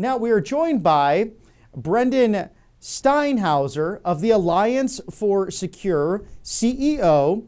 Now we are joined by Brendan Steinhauser of the Alliance for Secure, CEO.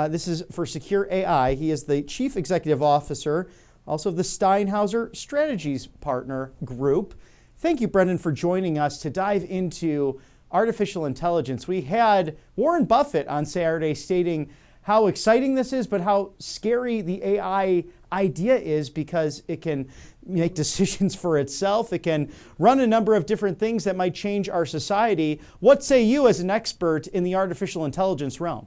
This is for Secure AI. He is the Chief Executive Officer, also of the Steinhauser Strategies Partner Group. Thank you, Brendan, for joining us to dive into artificial intelligence. We had Warren Buffett on Saturday stating how exciting this is, but how scary the AI idea is because it can make decisions for itself. It can run a number of different things that might change our society. What say you as an expert in the artificial intelligence realm?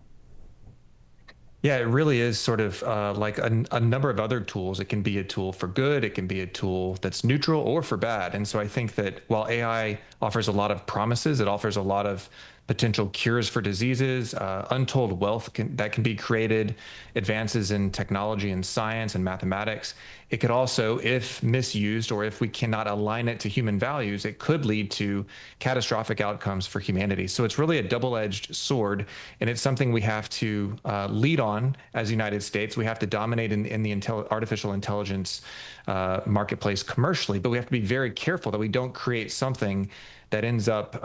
Yeah, it really is sort of like a number of other tools. It can be a tool for good. It can be a tool that's neutral or for bad. And so I think that while AI offers a lot of promises, it offers a lot of potential cures for diseases, untold wealth that can be created, advances in technology and science and mathematics. It could also, if misused or if we cannot align it to human values, it could lead to catastrophic outcomes for humanity. So it's really a double-edged sword, and it's something we have to lead on as the United States. We have to dominate in the artificial intelligence marketplace commercially, but we have to be very careful that we don't create something that ends up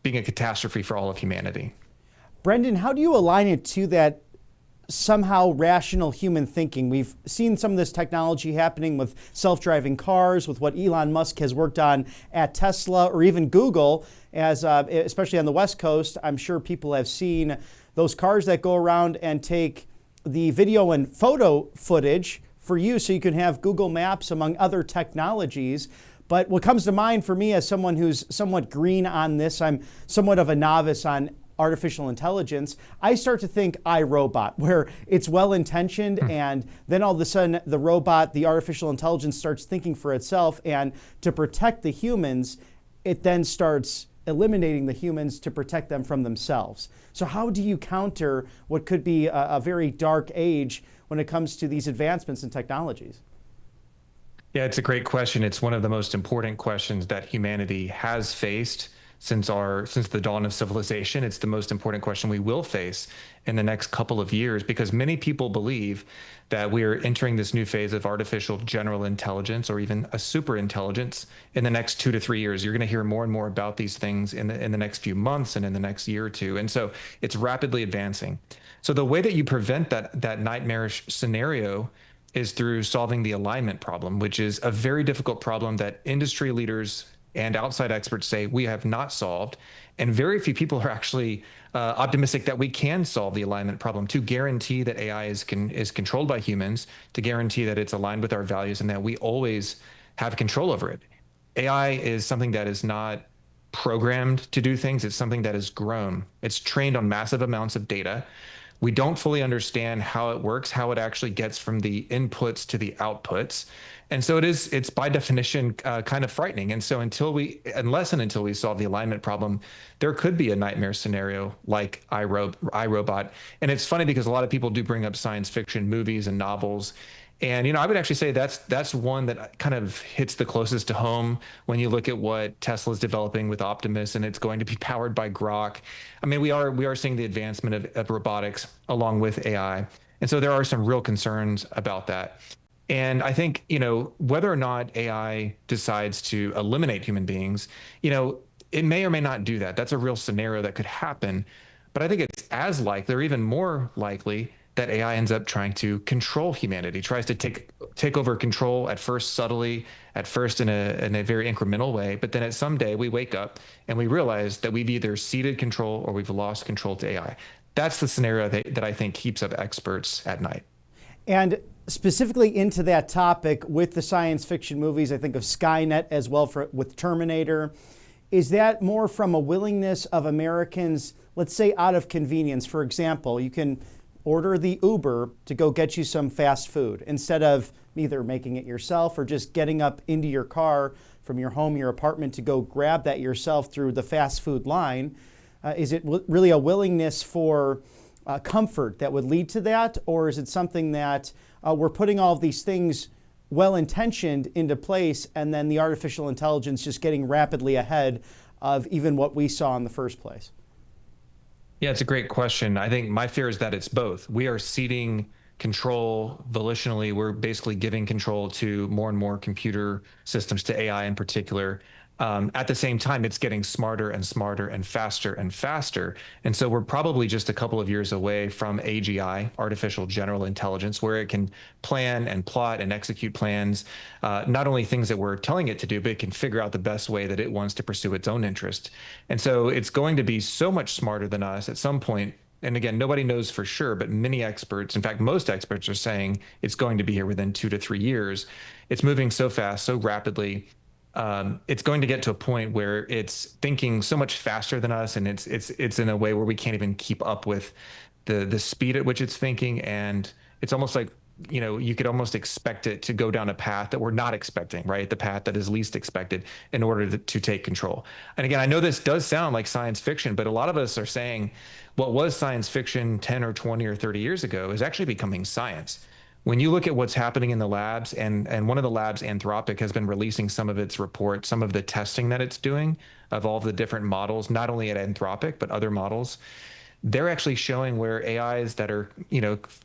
being a catastrophe for all of humanity. Brendan, how do you align it to that somehow rational human thinking? We've seen some of this technology happening with self-driving cars, with what Elon Musk has worked on at Tesla, or even Google, as especially on the West Coast. I'm sure people have seen those cars that go around and take the video and photo footage for you so you can have Google Maps, among other technologies. But what comes to mind for me as someone who's somewhat green on this, I'm somewhat of a novice on artificial intelligence, I start to think iRobot, where it's well-intentioned and then all of a sudden the robot, the artificial intelligence starts thinking for itself, and to protect the humans, it then starts eliminating the humans to protect them from themselves. So how do you counter what could be a very dark age when it comes to these advancements in technologies? Yeah, it's a great question. It's one of the most important questions that humanity has faced since the dawn of civilization. It's the most important question we will face in the next couple of years, because many people believe that we are entering this new phase of artificial general intelligence, or even a superintelligence, in the next 2 to 3 years. You're going to hear more and more about these things in the next few months and in the next year or two. And so it's rapidly advancing. So the way that you prevent that nightmarish scenario is through solving the alignment problem, which is a very difficult problem that industry leaders and outside experts say we have not solved. And very few people are actually optimistic that we can solve the alignment problem, to guarantee that AI is controlled by humans, to guarantee that it's aligned with our values and that we always have control over it. AI is something that is not programmed to do things. It's something that is grown. It's trained on massive amounts of data. We don't fully understand how it works, how it actually gets from the inputs to the outputs. And so it's by definition kind of frightening. And so until we solve the alignment problem, there could be a nightmare scenario like iRobot. And it's funny because a lot of people do bring up science fiction movies and novels. And, I would actually say that's one that kind of hits the closest to home when you look at what Tesla's developing with Optimus, and it's going to be powered by Grok. I mean, we are seeing the advancement of robotics along with AI. And so there are some real concerns about that. And I think, whether or not AI decides to eliminate human beings, it may or may not do that. That's a real scenario that could happen. But I think it's as likely, or even more likely, that AI ends up trying to control humanity, tries to take over control, at first subtly, at first in a very incremental way, but then at some day we wake up and we realize that we've either ceded control or we've lost control to AI. That's the scenario that I think keeps up experts at night. And specifically into that topic with the science fiction movies, I think of Skynet as well with Terminator. Is that more from a willingness of Americans, let's say out of convenience? For example, you can order the Uber to go get you some fast food instead of either making it yourself or just getting up into your car from your home, your apartment, to go grab that yourself through the fast food line. Is it really a willingness for comfort that would lead to that? Or is it something that we're putting all of these things well-intentioned into place, and then the artificial intelligence just getting rapidly ahead of even what we saw in the first place? Yeah, it's a great question. I think my fear is that it's both. We are ceding control volitionally. We're basically giving control to more and more computer systems, to AI in particular. At the same time, it's getting smarter and smarter and faster and faster. And so we're probably just a couple of years away from AGI, artificial general intelligence, where it can plan and plot and execute plans, not only things that we're telling it to do, but it can figure out the best way that it wants to pursue its own interest. And so it's going to be so much smarter than us at some point. And again, nobody knows for sure, but many experts, in fact, most experts are saying it's going to be here within 2 to 3 years. It's moving so fast, so rapidly. It's going to get to a point where it's thinking so much faster than us, and it's in a way where we can't even keep up with the speed at which it's thinking. And it's almost like, you could almost expect it to go down a path that we're not expecting, right? The path that is least expected in order to take control. And again, I know this does sound like science fiction, but a lot of us are saying what was science fiction 10 or 20 or 30 years ago is actually becoming science. When you look at what's happening in the labs, and one of the labs, Anthropic, has been releasing some of its reports, some of the testing that it's doing of all the different models, not only at Anthropic, but other models, they're actually showing where AIs that are,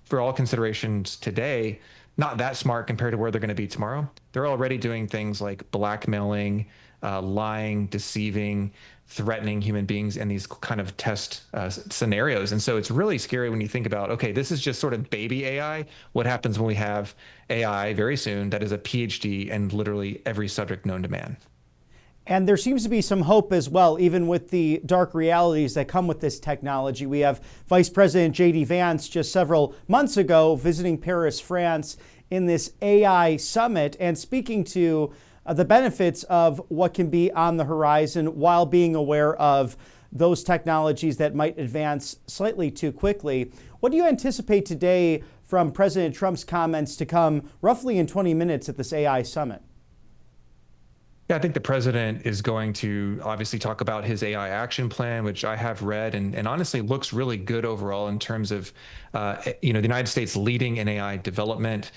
for all considerations today, not that smart compared to where they're going to be tomorrow. They're already doing things like blackmailing, lying, deceiving, threatening human beings in these kind of test scenarios. And so it's really scary when you think about, okay, this is just sort of baby AI. What happens when we have AI very soon that is a PhD in literally every subject known to man? And there seems to be some hope as well, even with the dark realities that come with this technology. We have Vice President J.D. Vance just several months ago visiting Paris, France, in this AI summit and speaking to the benefits of what can be on the horizon while being aware of those technologies that might advance slightly too quickly. What do you anticipate today from President Trump's comments to come roughly in 20 minutes at this AI summit? Yeah, I think the president is going to obviously talk about his AI action plan, which I have read and honestly looks really good overall in terms of, the United States leading in AI development.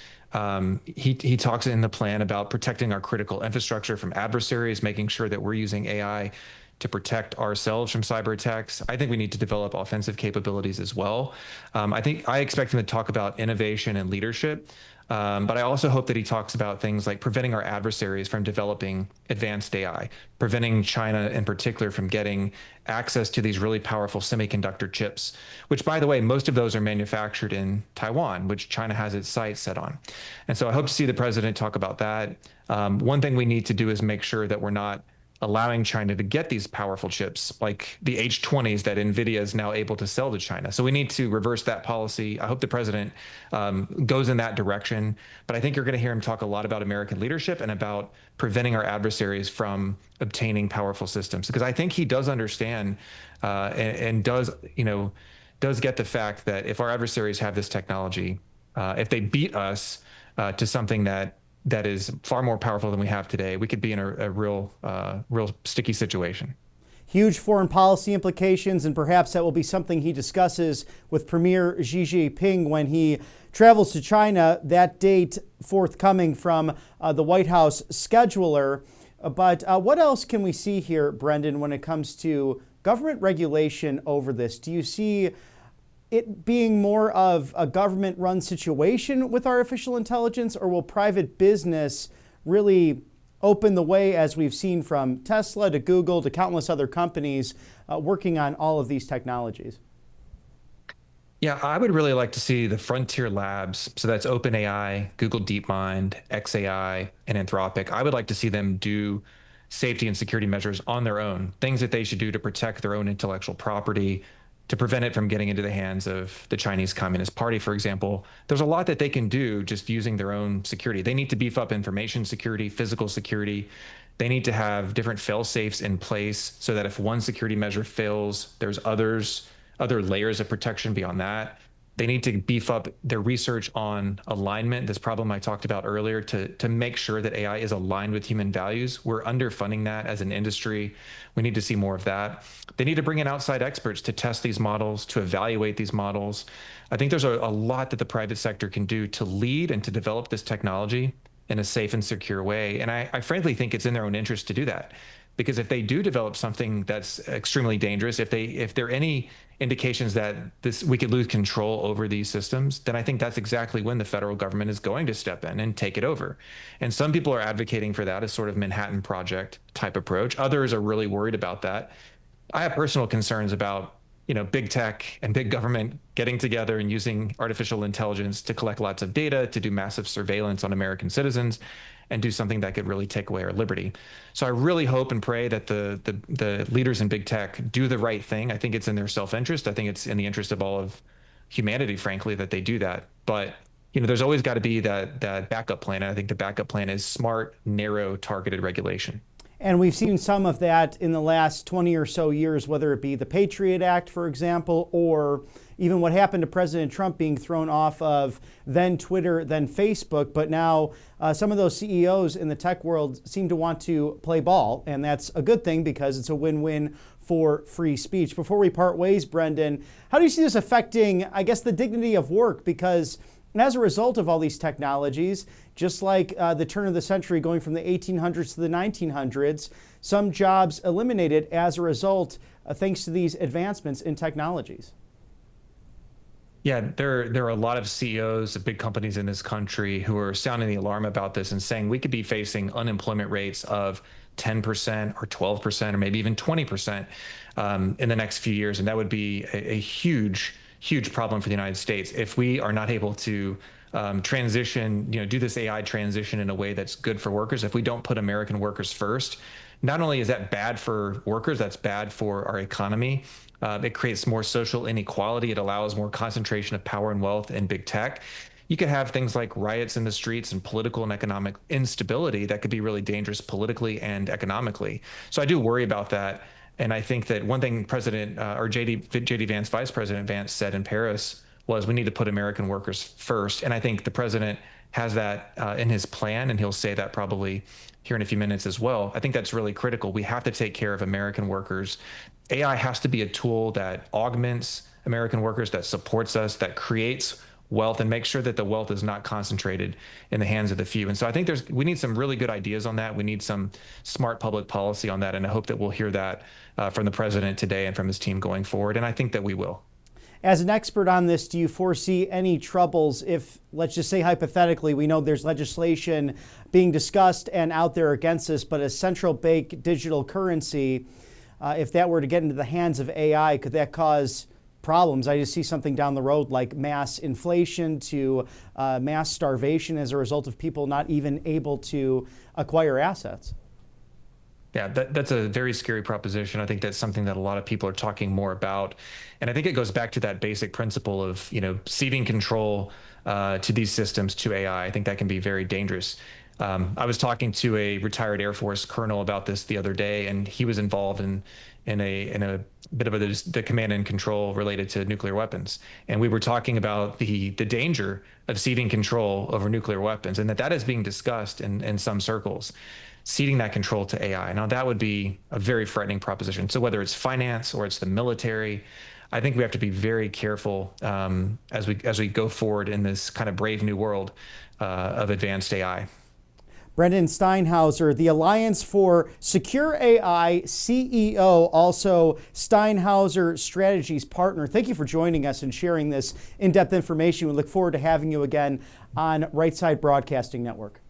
He talks in the plan about protecting our critical infrastructure from adversaries, making sure that we're using AI to protect ourselves from cyber attacks. I think we need to develop offensive capabilities as well. I expect him to talk about innovation and leadership. But I also hope that he talks about things like preventing our adversaries from developing advanced AI, preventing China in particular from getting access to these really powerful semiconductor chips, which, by the way, most of those are manufactured in Taiwan, which China has its sights set on. And so I hope to see the president talk about that. One thing we need to do is make sure that we're not allowing China to get these powerful chips like the H20s that NVIDIA is now able to sell to China. So we need to reverse that policy. I hope the president goes in that direction. But I think you're going to hear him talk a lot about American leadership and about preventing our adversaries from obtaining powerful systems. Because I think he does understand and does get the fact that if our adversaries have this technology, if they beat us to something that is far more powerful than we have today, we could be in a real sticky situation. Huge foreign policy implications, and perhaps that will be something he discusses with Premier Xi Jinping when he travels to China, that date forthcoming from the White House scheduler. But what else can we see here, Brendan, when it comes to government regulation over this? Do you see it being more of a government-run situation with artificial intelligence, or will private business really open the way, as we've seen from Tesla to Google to countless other companies working on all of these technologies? Yeah, I would really like to see the frontier labs. So that's OpenAI, Google DeepMind, xAI, and Anthropic. I would like to see them do safety and security measures on their own, things that they should do to protect their own intellectual property, to prevent it from getting into the hands of the Chinese Communist Party, for example. There's a lot that they can do just using their own security. They need to beef up information security, physical security. They need to have different fail-safes in place so that if one security measure fails, there's other layers of protection beyond that. They need to beef up their research on alignment, this problem I talked about earlier, to make sure that AI is aligned with human values. We're underfunding that as an industry. We need to see more of that. They need to bring in outside experts to test these models, to evaluate these models. I think there's a lot that the private sector can do to lead and to develop this technology in a safe and secure way. And I frankly think it's in their own interest to do that. because if they do develop something that's extremely dangerous, if there are any indications that we could lose control over these systems, then I think that's exactly when the federal government is going to step in and take it over. And some people are advocating for that as sort of Manhattan Project type approach. Others are really worried about that. I have personal concerns about, big tech and big government getting together and using artificial intelligence to collect lots of data, to do massive surveillance on American citizens, and do something that could really take away our liberty. So I really hope and pray that the leaders in big tech do the right thing. I think it's in their self-interest. I think it's in the interest of all of humanity, frankly, that they do that. But there's always got to be that backup plan. And I think the backup plan is smart, narrow, targeted regulation. And we've seen some of that in the last 20 or so years, whether it be the Patriot Act, for example, or even what happened to President Trump being thrown off of then Twitter, then Facebook. But now some of those CEOs in the tech world seem to want to play ball. And that's a good thing because it's a win-win for free speech. Before we part ways, Brendan, how do you see this affecting, I guess, the dignity of work? Because as a result of all these technologies, just like the turn of the century going from the 1800s to the 1900s, some jobs eliminated as a result, thanks to these advancements in technologies. Yeah, there are a lot of CEOs of big companies in this country who are sounding the alarm about this and saying we could be facing unemployment rates of 10% or 12% or maybe even 20% in the next few years. And that would be a huge problem for the United States if we are not able to transition, do this AI transition in a way that's good for workers. If we don't put American workers first, not only is that bad for workers, that's bad for our economy. It creates more social inequality. It allows more concentration of power and wealth in big tech. You could have things like riots in the streets and political and economic instability that could be really dangerous politically and economically. So I do worry about that. And I think that one thing J.D. Vance, Vice President Vance, said in Paris was we need to put American workers first. And I think the president has that in his plan, and he'll say that probably here in a few minutes as well. I think that's really critical. We have to take care of American workers. AI has to be a tool that augments American workers, that supports us, that creates wealth, and make sure that the wealth is not concentrated in the hands of the few. And so I think we need some really good ideas on that. We need some smart public policy on that. And I hope that we'll hear that from the president today and from his team going forward. And I think that we will. As an expert on this, do you foresee any troubles if, let's just say hypothetically, we know there's legislation being discussed and out there against this, but a central bank digital currency, if that were to get into the hands of AI, could that cause problems? I just see something down the road like mass inflation to mass starvation as a result of people not even able to acquire assets. Yeah, that's a very scary proposition. I think that's something that a lot of people are talking more about. And I think it goes back to that basic principle of, ceding control to these systems, to AI. I think that can be very dangerous. I was talking to a retired Air Force colonel about this the other day, and he was involved in a bit of the command and control related to nuclear weapons. And we were talking about the danger of ceding control over nuclear weapons, and that is being discussed in some circles, ceding that control to AI. Now, that would be a very frightening proposition. So whether it's finance or it's the military, I think we have to be very careful as we go forward in this kind of brave new world of advanced AI. Brendan Steinhauser, the Alliance for Secure AI CEO, also Steinhauser Strategies partner. Thank you for joining us and sharing this in-depth information. We look forward to having you again on Right Side Broadcasting Network.